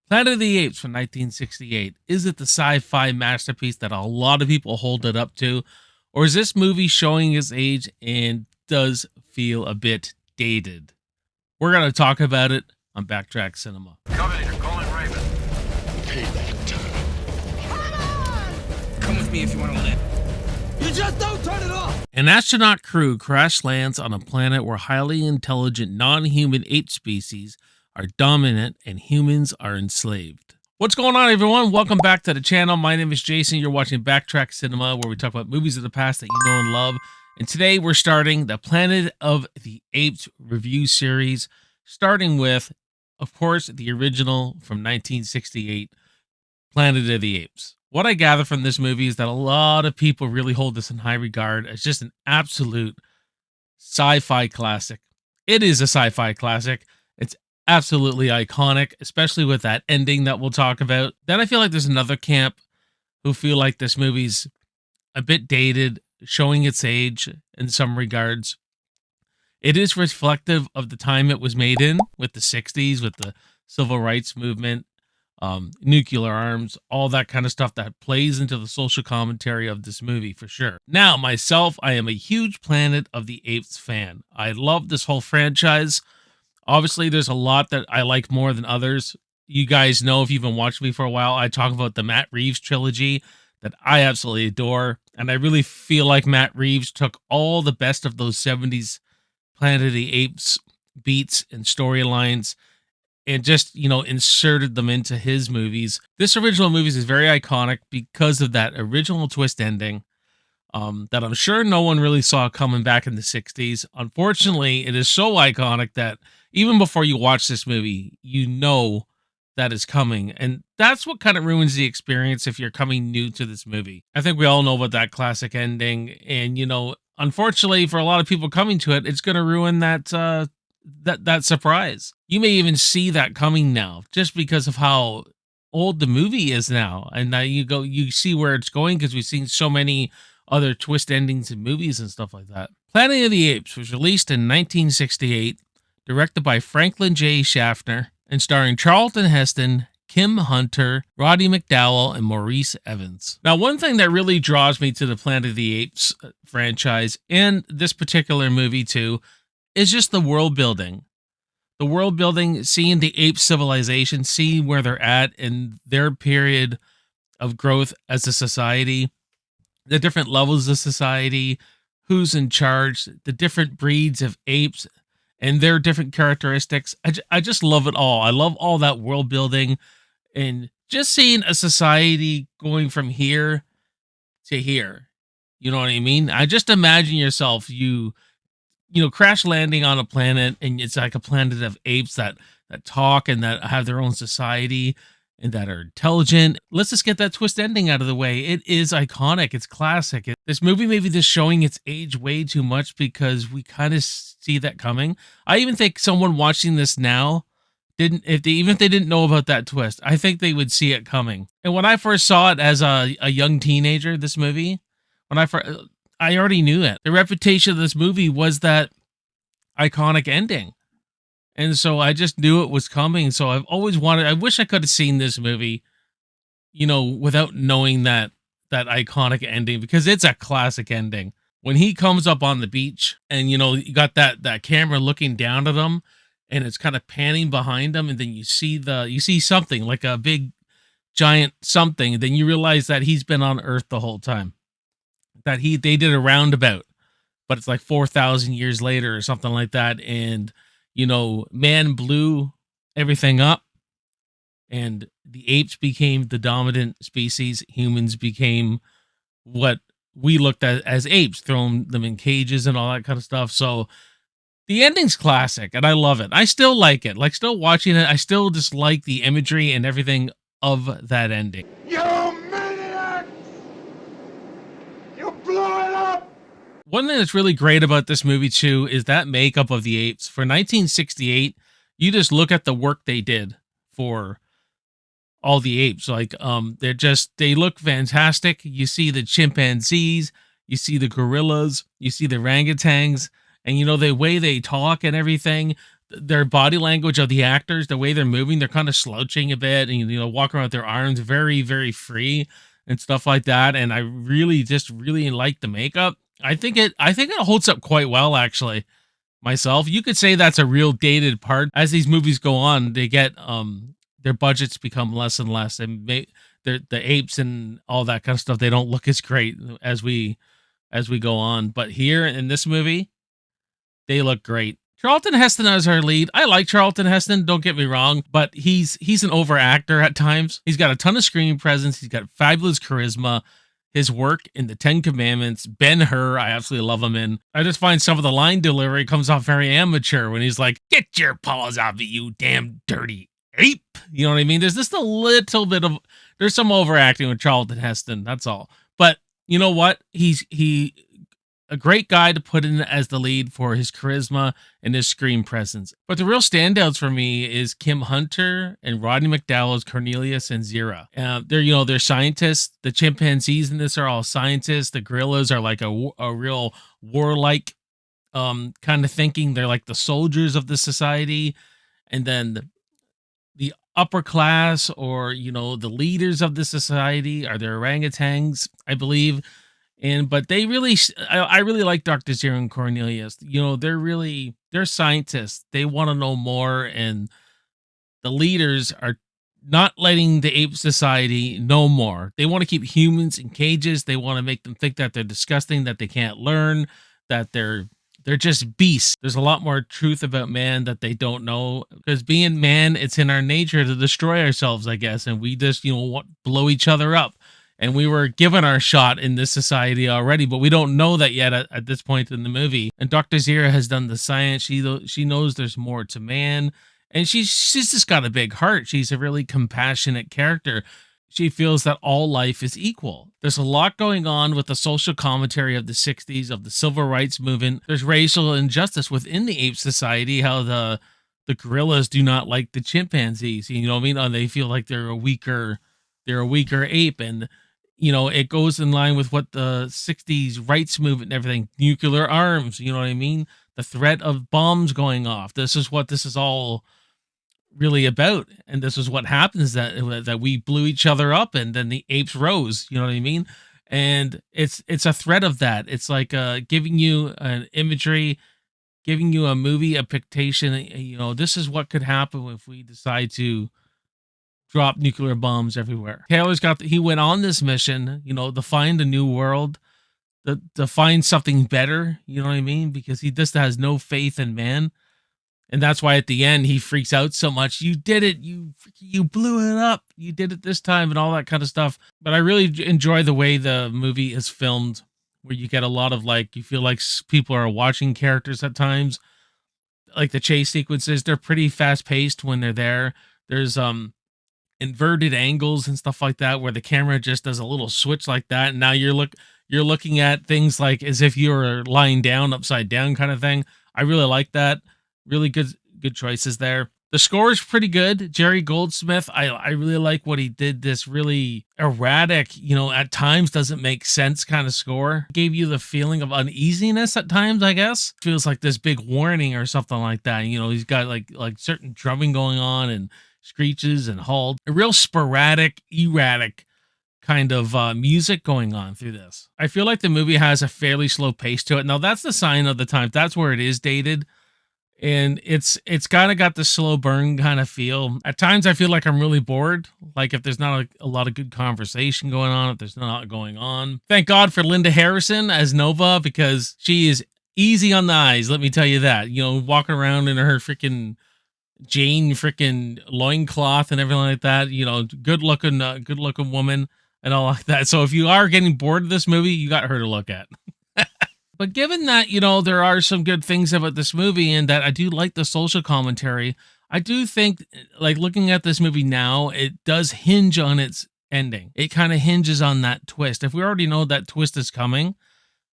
Planet of the Apes from 1968. Is it the sci-fi masterpiece that a lot of people hold it up to? Or is this movie showing its age and does feel a bit dated? We're going to talk about it on Backtrack Cinema. Copy, you're calling Raven. Payback time. Come with me if you want to live. You just don't turn it off! An astronaut crew crash lands on a planet where highly intelligent non-human ape species are dominant and humans are enslaved. What's going on, everyone? Welcome back to the channel. My name is Jason. You're watching Backtrack Cinema, where we talk about movies of the past that you know and love. And today we're starting the Planet of the Apes review series, starting with, of course, the original from 1968, Planet of the Apes. What I gather from this movie is that a lot of people really hold this in high regard as just an absolute sci-fi classic. It is a sci-fi classic. It's absolutely iconic, especially with that ending that we'll talk about. Then I feel like there's another camp who feel like this movie's a bit dated, showing its age in some regards. It is reflective of the time it was made in, with the 60s, with the civil rights movement, nuclear arms, all that kind of stuff that plays into the social commentary of this movie for sure. Now, myself, I am a huge Planet of the Apes fan. I love this whole franchise. Obviously, there's a lot that I like more than others. You guys know, if you've been watching me for a while, I talk about the Matt Reeves trilogy that I absolutely adore. And I really feel like Matt Reeves took all the best of those 70s Planet of the Apes beats and storylines and just, inserted them into his movies. This original movie is very iconic because of that original twist ending that I'm sure no one really saw coming back in the 60s. Unfortunately, it is so iconic that even before you watch this movie, you know that is coming. And that's what kind of ruins the experience if you're coming new to this movie. I think we all know about that classic ending. And, unfortunately, for a lot of people coming to it, it's going to ruin that that surprise. You may even see that coming now just because of how old the movie is now. And now you see where it's going because we've seen so many other twist endings in movies and stuff like that. Planet of the Apes was released in 1968, directed by Franklin J. Schaffner, and starring Charlton Heston, Kim Hunter, Roddy Mcdowall, and Maurice Evans. Now, one thing that really draws me to the Planet of the Apes franchise, and this particular movie too, is just the world building. The world building, seeing the ape civilization, seeing where they're at in their period of growth as a society, the different levels of society, who's in charge, the different breeds of apes, and their different characteristics. I just love it all. I love all that world building and just seeing a society going from here to here. You know what I mean? I just imagine yourself, crash landing on a planet, and it's like a planet of apes that talk and that have their own society and that are intelligent. Let's just get that twist ending out of the way. It is iconic. It's classic. This movie may be just showing its age way too much because we kind of see that coming. I even think someone watching this now if they didn't know about that twist, I think they would see it coming. And when I first saw it as a young teenager, this movie, I already knew it. The reputation of this movie was that iconic ending. And so I just knew it was coming. So I've always I wish I could have seen this movie, without knowing that iconic ending, because it's a classic ending. When he comes up on the beach and, you got that camera looking down at him and it's kind of panning behind him. And then you see something like a big giant something. And then you realize that he's been on Earth the whole time. That they did a roundabout, but it's like 4,000 years later or something like that. And, man blew everything up and the apes became the dominant species. Humans became what we looked at as apes, throwing them in cages and all that kind of stuff. So the ending's classic and I love it. I still like it. Like, still watching it, I still just like the imagery and everything of that ending. One thing that's really great about this movie too is that makeup of the apes. For 1968, you just look at the work they did for all the apes. Like, they look fantastic. You see the chimpanzees, you see the gorillas, you see the orangutans, and the way they talk and everything. their body language of the actors, the way they're moving, they're kind of slouching a bit and, walking around with their arms very, very free and stuff like that. And I really just really like the makeup. I think it holds up quite well, actually. Myself, you could say that's a real dated part. As these movies go on, they get their budgets become less and less, and the apes and all that kind of stuff, they don't look as great as we go on. But here in this movie, they look great. Charlton Heston as our lead. I like Charlton Heston, don't get me wrong, but he's an over actor at times. He's got a ton of screen presence. He's got fabulous charisma. His work in the Ten Commandments, Ben-Hur, I absolutely love him in. I just find some of the line delivery comes off very amateur when he's like, "Get your paws off me, you damn dirty ape." You know what I mean? There's just a little bit of, there's some overacting with Charlton Heston, that's all. But you know what? He's a great guy to put in as the lead for his charisma and his screen presence. But the real standouts for me is Kim Hunter and Roddy Mcdowall as Cornelius and Zira. They're scientists. The chimpanzees in this are all scientists. The gorillas are like a real warlike kind of thinking. They're like the soldiers of the society. And then the upper class, or the leaders of the society, are the orangutans, I believe. But they really, I really like Dr. Zero and Cornelius. They're scientists. They want to know more, and the leaders are not letting the ape society know more. They want to keep humans in cages. They want to make them think that they're disgusting, that they can't learn, that they're just beasts. There's a lot more truth about man that they don't know, because being man, it's in our nature to destroy ourselves, I guess, and we just blow each other up. And we were given our shot in this society already, but we don't know that yet at this point in the movie. And Dr. Zira has done the science. She knows there's more to man. And she's just got a big heart. She's a really compassionate character. She feels that all life is equal. There's a lot going on with the social commentary of the 60s, of the civil rights movement. There's racial injustice within the ape society, how the gorillas do not like the chimpanzees. You know what I mean? They feel like they're a weaker ape. And it goes in line with what the 60s rights movement and everything, nuclear arms, you know what I mean? The threat of bombs going off. This is what this is all really about. And this is what happens, that we blew each other up and then the apes rose, you know what I mean? And it's a threat of that. It's like giving you an imagery, giving you a movie, a pictation, this is what could happen if we decide to drop nuclear bombs everywhere. He went on this mission, to find a new world, to find something better, you know what I mean? Because he just has no faith in man. And that's why at the end he freaks out so much. You did it. You blew it up. You did it this time and all that kind of stuff. But I really enjoy the way the movie is filmed, where you get a lot of you feel like people are watching characters at times. Like the chase sequences, they're pretty fast paced when they're there. There's inverted angles and stuff like that, where the camera just does a little switch like that, and now you're looking at things like as if you were lying down, upside down kind of thing. I really like that. Really good choices there. The score is pretty good. Jerry Goldsmith, I really like what he did. This really erratic, at times doesn't make sense kind of score. Gave you the feeling of uneasiness at times, I guess. Feels like this big warning or something like that. He's got like certain drumming going on and screeches and halts. A real sporadic, erratic kind of music going on through this. I feel like the movie has a fairly slow pace to it. Now that's the sign of the time. That's where it is dated. And it's kind of got the slow burn kind of feel. At times I feel like I'm really bored. Like if there's not a lot of good conversation going on, if there's not going on. Thank God for Linda Harrison as Nova, because she is easy on the eyes. Let me tell you that, walking around in her freaking Jane freaking loincloth and everything like that, good looking woman and all like that. So if you are getting bored of this movie, you got her to look at. But given that, there are some good things about this movie, and that I do like the social commentary, I do think, looking at this movie now, it does hinge on its ending. It kind of hinges on that twist. If we already know that twist is coming,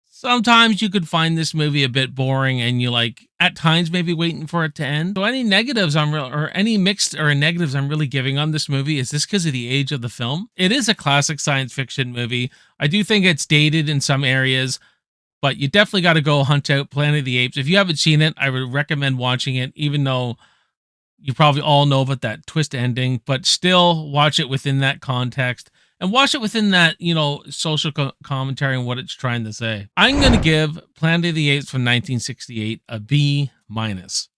sometimes you could find this movie a bit boring, and you at times maybe waiting for it to end. So any negatives any mixed or negatives I'm really giving on this movie is this because of the age of the film. It is a classic science fiction movie. I do think it's dated in some areas. But you definitely got to go hunt out Planet of the Apes. If you haven't seen it, I would recommend watching it, even though you probably all know about that twist ending, but still watch it within that context and watch it within that, social commentary and what it's trying to say. I'm going to give Planet of the Apes from 1968 a B minus.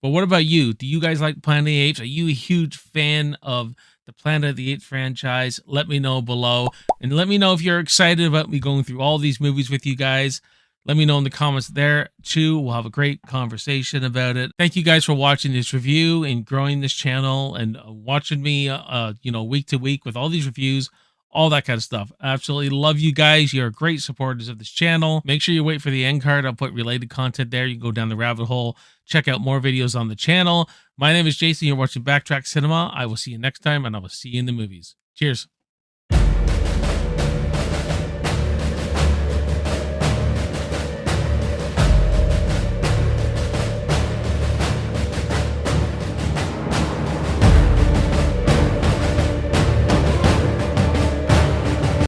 But what about you? Do you guys like Planet of the Apes? Are you a huge fan of the Planet of the Apes franchise? Let me know below. And let me know if you're excited about me going through all these movies with you guys. Let me know in the comments there too. We'll have a great conversation about it. Thank you guys for watching this review and growing this channel and watching me, week to week with all these reviews, all that kind of stuff. Absolutely love you guys. You're great supporters of this channel. Make sure you wait for the end card. I'll put related content there. You can go down the rabbit hole, check out more videos on the channel. My name is Jason. You're watching Backtrack Cinema. I will see you next time, and I will see you in the movies. Cheers.